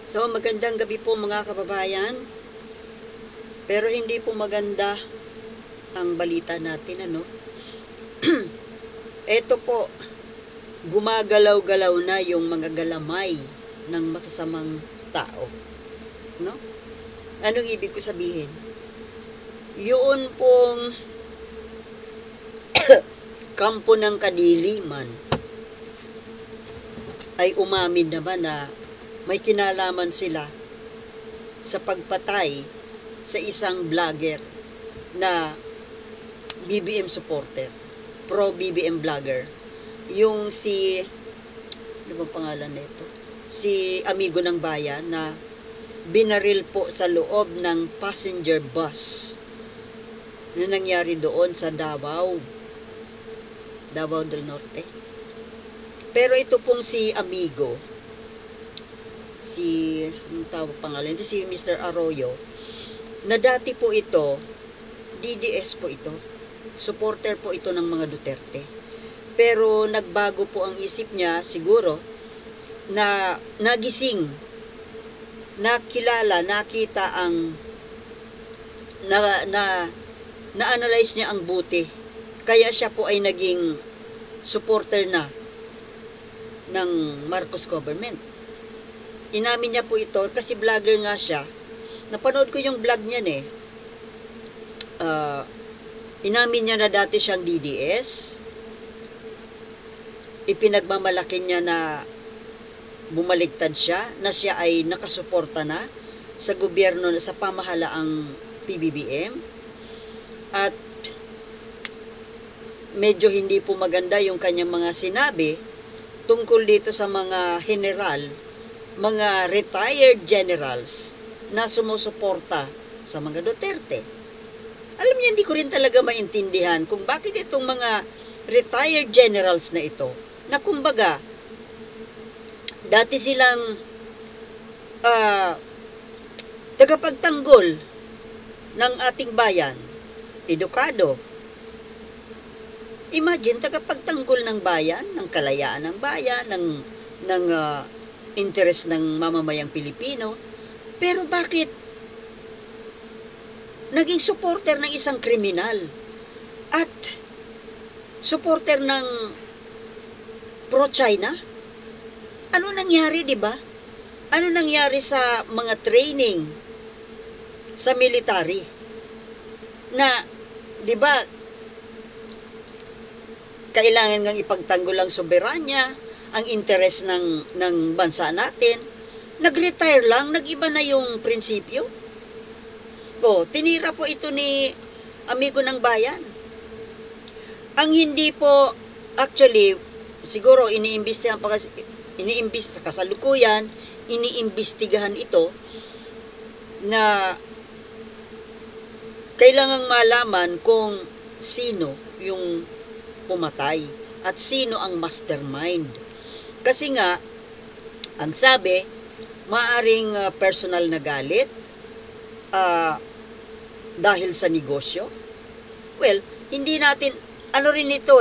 So, magandang gabi po mga kababayan. Pero hindi po maganda ang balita natin, ano? Ito po, gumagalaw-galaw na yung mga galamay ng masasamang tao. No? Anong ibig ko sabihin? Yun pong kampo ng kadiliman ay umamin naman na may kinalaman sila sa pagpatay sa isang vlogger na BBM supporter, pro-BBM vlogger. Yung si, ano bang pangalan nito? Si Amigo ng Bayan na binaril po sa loob ng passenger bus na nangyari doon sa Davao del Norte. Pero ito pong si Amigo, yung tawag pangalan, ito si Mr. Arroyo, na dati po ito, DDS po ito, supporter po ito ng mga Duterte. Pero nagbago po ang isip niya, siguro, na nagising, nakilala, nakita ang, na-analyze niya ang buti. Kaya siya po ay naging supporter na ng Marcos government. Inamin niya po ito kasi vlogger nga siya. Napanood ko yung vlog niya inamin niya na dati siyang DDS. Ipinagmamalaki niya na bumaligtad siya, na siya ay nakasuporta na sa gobyerno, sa pamahalaang PBBM. At medyo hindi po maganda yung kanyang mga sinabi tungkol dito sa mga general, mga retired generals na sumusuporta sa mga Duterte. Alam niyo, hindi ko rin talaga maintindihan kung bakit itong mga retired generals na ito, na kumbaga, dati silang tagapagtanggol ng ating bayan, edukado. Imagine, tagapagtanggol ng bayan, ng kalayaan ng bayan, ng interest ng mamamayang Pilipino. Pero bakit naging supporter ng isang kriminal at supporter ng pro-China? Ano nangyari, di ba? Ano nangyari sa mga training sa military? Na, di ba, kailangan ngang ipagtanggol ang soberanya, ang interes ng bansa natin. Nag-retire lang, nag-iba na yung prinsipyo. Tinira po ito ni Amigo ng Bayan. Ang hindi po, actually, siguro iniimbestigahan sa kasalukuyan, iniimbestigahan ito na kailangang malaman kung sino yung pumatay at sino ang mastermind. Kasi nga, ang sabi, maaring personal na galit dahil sa negosyo. Well, hindi natin, ano rin ito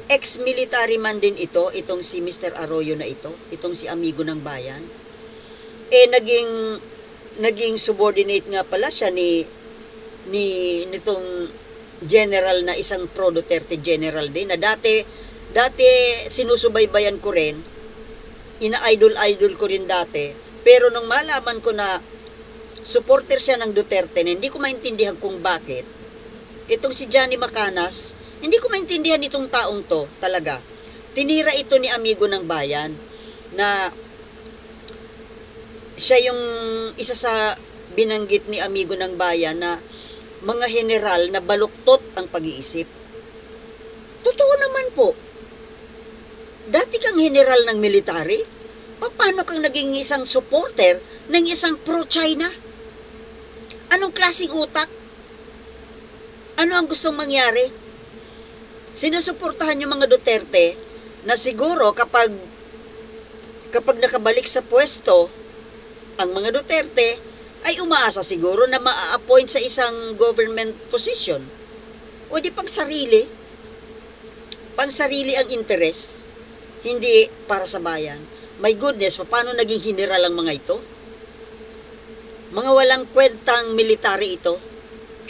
ex-military man din ito, itong si Mr. Arroyo na ito, itong si Amigo ng Bayan. Naging subordinate nga pala siya nitong general na isang pro-Duterte general din, na dati sinusubaybayan ko rin, ina-idol ko rin dati, pero nung malaman ko na supporter siya ng Duterte, na hindi ko maintindihan kung bakit, itong si Johnny Macanas, hindi ko maintindihan itong taong to, talaga. Tinira ito ni Amigo ng Bayan, na siya yung isa sa binanggit ni Amigo ng Bayan na mga general na baluktot ang pag-iisip. Totoo naman po. Dati kang general ng military, paano kang naging isang supporter ng isang pro-China? Anong klaseng utak? Ano ang gustong mangyari? Sinusuportahan yung mga Duterte na siguro kapag nakabalik sa pwesto ang mga Duterte, ay umaasa siguro na maa-appoint sa isang government position. O di pang sarili ang interes, hindi para sa bayan. My goodness, paano naging general ang mga ito? Mga walang kwentang military ito.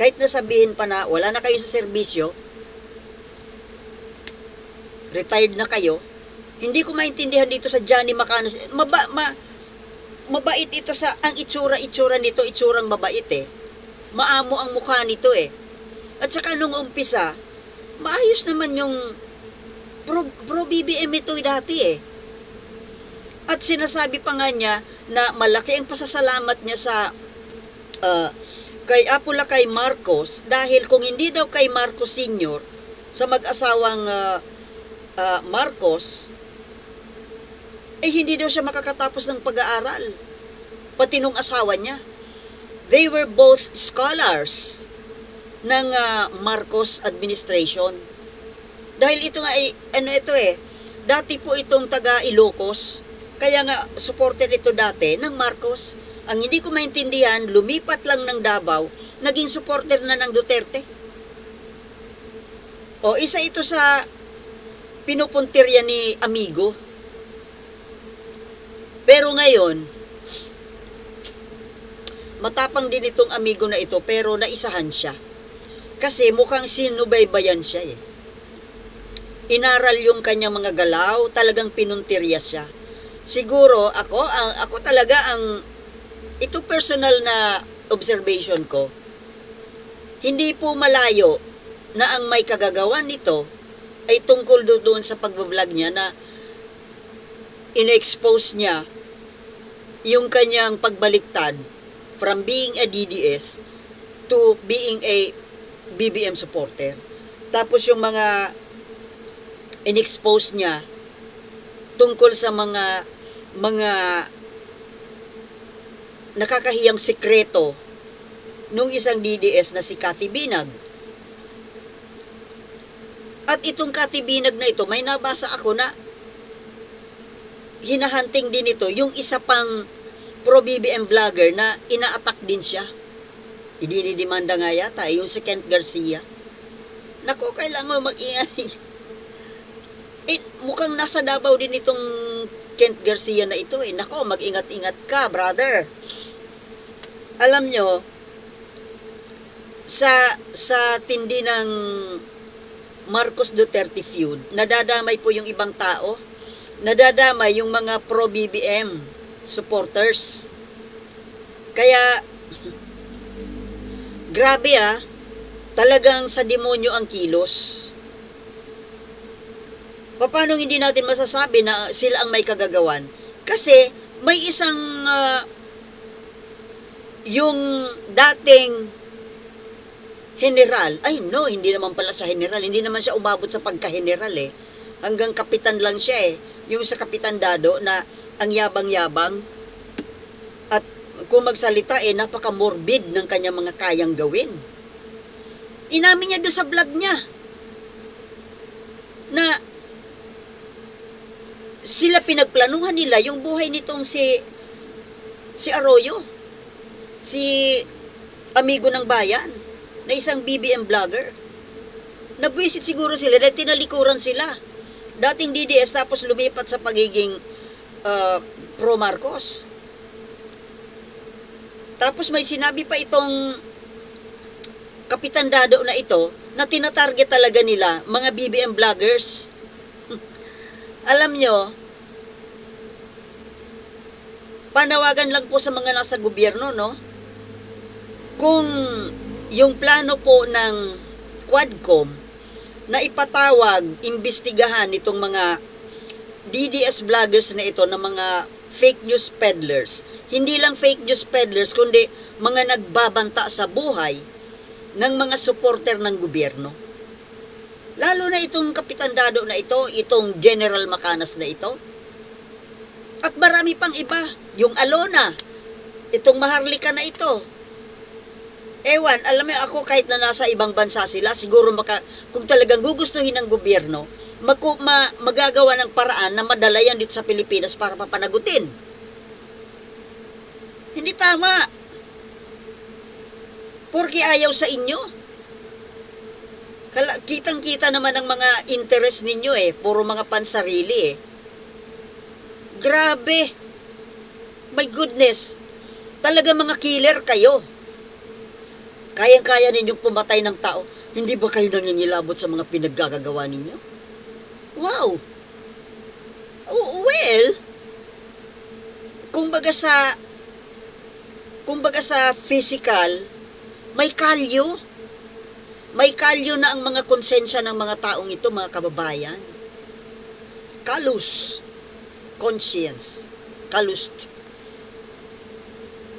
Kahit nasabihin pa na wala na kayo sa serbisyo, retired na kayo, hindi ko maintindihan dito sa Johnny Macanas. Mabait ito sa, ang itsura nito, itsurang mabait eh. Maamo ang mukha nito eh. At saka nung umpisa, maayos naman yung pro BBM ito dati eh. At sinasabi pa nga niya na malaki ang pasasalamat niya sa kay Marcos dahil kung hindi daw kay Marcos Sr. sa mag-asawang Marcos, hindi daw siya makakatapos ng pag-aaral. Pati nung asawa niya. They were both scholars ng Marcos administration. Dahil ito nga dati po itong taga Ilocos, kaya nga supporter ito dati ng Marcos. Ang hindi ko maintindihan, lumipat lang ng Davao, naging supporter na ng Duterte. O isa ito sa pinupuntirya ni Amigo. Pero ngayon, matapang din itong Amigo na ito, pero naisahan siya. Kasi mukhang sinubaybayan siya eh. Inaral yung kanyang mga galaw, talagang pinuntirya siya. Siguro ako talaga ito personal na observation ko, hindi po malayo na ang may kagagawan nito ay tungkol doon sa pagbablog niya na in-expose niya yung kanyang pagbaliktad from being a DDS to being a BBM supporter. Tapos yung mga in-expose niya tungkol sa mga nakakahiyang sikreto nung isang DDS na si Cathy Binag. At itong Cathy Binag na ito, may nabasa ako na hinahunting din ito yung isa pang pro-BBM vlogger na ina-attack din siya. Idinidemanda nga yata, yung si Kent Garcia. Naku, kailangan mo mag-iingat. Mukhang nasa Davao din itong Kent Garcia na ito eh. Naku, mag-ingat-ingat ka, brother. Alam nyo, sa tindi ng Marcos Duterte feud, nadadamay po yung ibang tao, nadadamay yung mga pro-BBM supporters. Kaya, grabe talagang sa demonyo ang kilos. Paano hindi natin masasabi na sila ang may kagagawan? Kasi may isang yung dating general, hindi naman pala sa general, hindi naman siya umabot sa pagka-general eh. Hanggang kapitan lang siya eh. Yung sa Kapitan Dado na ang yabang-yabang at kung magsalita napaka-morbid ng kanyang mga kayang gawin. Inamin niya doon sa vlog niya na sila pinagplanuhan nila yung buhay nitong si Arroyo, si Amigo ng Bayan, na isang BBM vlogger. Nabwisit siguro sila dahil tinalikuran sila. Dating DDS tapos lumipat sa pagiging pro Marcos. Tapos may sinabi pa itong Kapitan Dado na ito na tinatarget talaga nila mga BBM vloggers. Alam nyo, panawagan lang po sa mga nasa gobyerno, no? Kung yung plano po ng Quadcom na ipatawag, imbestigahan itong mga DDS vloggers na ito na mga fake news peddlers. Hindi lang fake news peddlers, kundi mga nagbabanta sa buhay ng mga supporter ng gobyerno. Lalo na itong Kapitan Dado na ito, itong General Macanas na ito. At marami pang iba. Yung Alona, itong Maharlika na ito. Ewan, alam mo ako kahit na nasa ibang bansa sila, siguro kung talagang gugustuhin ng gobyerno, magagawa ng paraan na madala yan dito sa Pilipinas para papanagutin. Hindi tama. Porque ayaw sa inyo. Kitang-kita naman ang mga interest ninyo puro mga pansarili Grabe. My goodness. Talaga mga killer kayo. Kayang-kaya ninyong pumatay ng tao. Hindi ba kayo nangingilabot sa mga pinaggagawa ninyo? Wow! Well, kumbaga sa physical, may kalyo. May kalyo na ang mga konsensya ng mga taong ito, mga kababayan. Callous. Conscience. Calloused.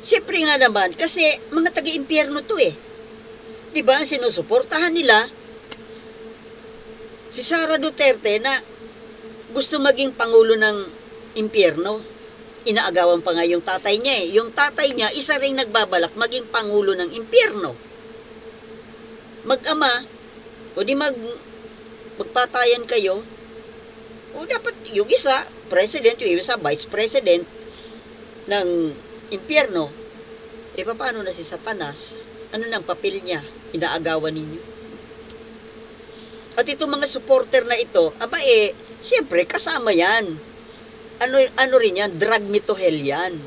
Siyempre nga naman, kasi mga taga-impyerno to eh. Diba, sinusuportahan nila si Sara Duterte na gusto maging pangulo ng impyerno. Inaagawan pa nga yung tatay niya eh. Yung tatay niya, isa ring nagbabalak maging pangulo ng impyerno. Mag-ama, o di magpatayan kayo, o dapat yung isa, president, yung isa, vice president ng impyerno. E paano na si Satanas? Ano nang papel niya? Inaagawan ninyo. At itong mga supporter na ito, siyempre kasama yan. Ano rin yan? Drag me to hell yan.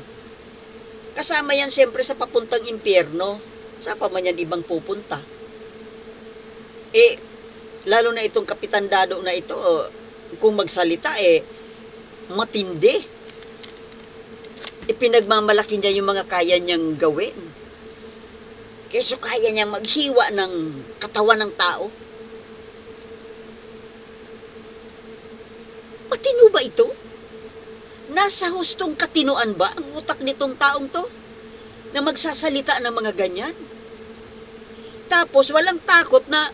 Kasama yan siyempre sa papuntang impyerno. Saan pa man yan ibang pupunta? Lalo na itong Kapitan Dado na ito, kung magsalita, matindi. Pinagmamalaki niya yung mga kaya niyang gawin. Keso kaya niyang maghiwa ng katawan ng tao. Matino ba ito? Nasa hustong katinuan ba ang utak nitong taong to? Na magsasalita ng mga ganyan? Tapos walang takot na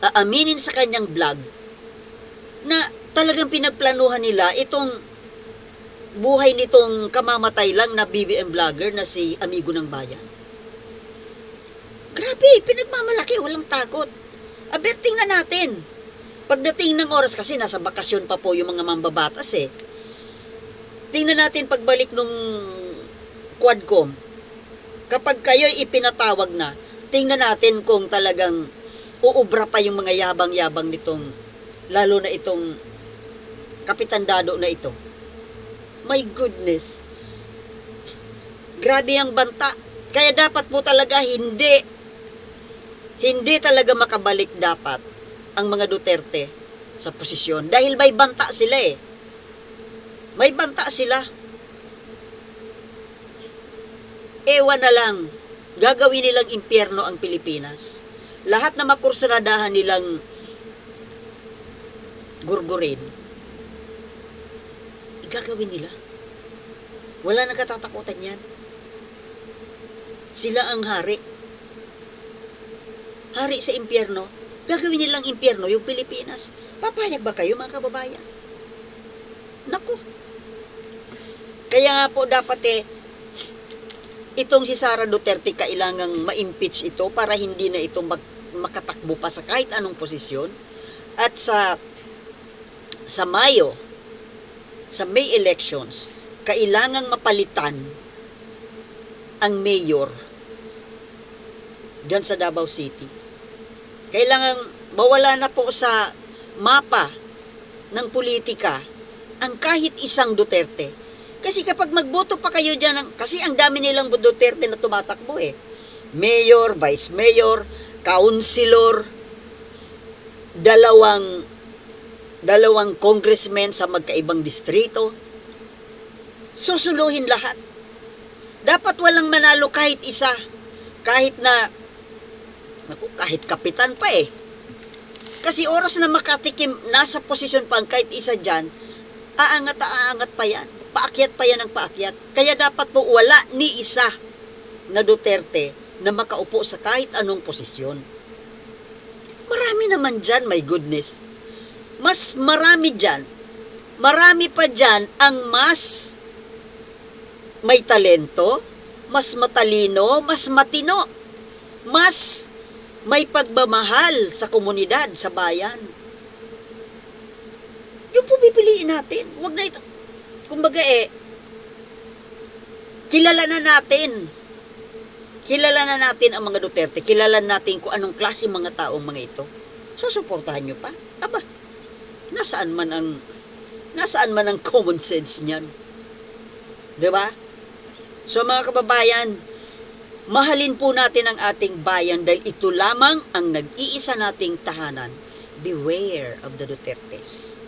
aaminin sa kanyang vlog na talagang pinagplanuhan nila itong buhay nitong kamamatay lang na BBM vlogger na si Amigo ng Bayan. Grabe, pinagmamalaki, walang takot. Tingnan natin. Pagdating ng oras, kasi nasa bakasyon pa po yung mga mambabatas eh. Tingnan natin pagbalik nung Quadcom. Kapag kayo'y ipinatawag na, tingnan natin kung talagang uubra pa yung mga yabang-yabang nitong, lalo na itong Kapitan Dado na ito. My goodness. Grabe ang banta. Kaya dapat po talaga hindi talaga makabalik dapat ang mga Duterte sa posisyon. Dahil may banta sila eh. May banta sila. Ewan na lang. Gagawin nilang impyerno ang Pilipinas. Lahat na makursunadahan nilang gurgurin, gagawin nila. Wala nang katatakutan yan. Sila ang hari. Hari sa impyerno. Gagawin nilang impyerno yung Pilipinas. Papayag ba kayo mga kababayan? Naku. Kaya nga po dapat itong si Sara Duterte kailangang ma-impeach ito para hindi na ito makatakbo pa sa kahit anong posisyon. At sa Mayo, sa May elections, kailangang mapalitan ang mayor dyan sa Davao City. Kailangang mawala na po sa mapa ng politika ang kahit isang Duterte. Kasi kapag magboto pa kayo dyan, kasi ang dami nilang Duterte na tumatakbo eh. Mayor, vice mayor, councilor, dalawang congressmen sa magkaibang distrito. Susuluhin lahat. Dapat walang manalo kahit isa. Kahit kapitan pa eh. Kasi oras na makatikim, nasa posisyon pa ang kahit isa dyan, aangat pa yan. Paakyat pa yan ang paakyat. Kaya dapat po wala ni isa na Duterte na makaupo sa kahit anong posisyon. Marami naman dyan, my goodness. Mas marami dyan. Marami pa dyan ang mas may talento, mas matalino, mas matino, mas may pagmamahal sa komunidad, sa bayan. Yung po pipiliin natin. Huwag na ito. Kumbaga kilala na natin. Kilala na natin ang mga Duterte. Kilala natin kung anong klase mga taong mga ito. Susuportahan nyo pa? Aba, nasaan man ang common sense niyan? Diba? So mga kababayan, mahalin po natin ang ating bayan dahil ito lamang ang nag-iisa nating tahanan. Beware of the Dutertes.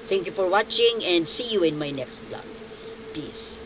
Thank you for watching and see you in my next vlog. Peace.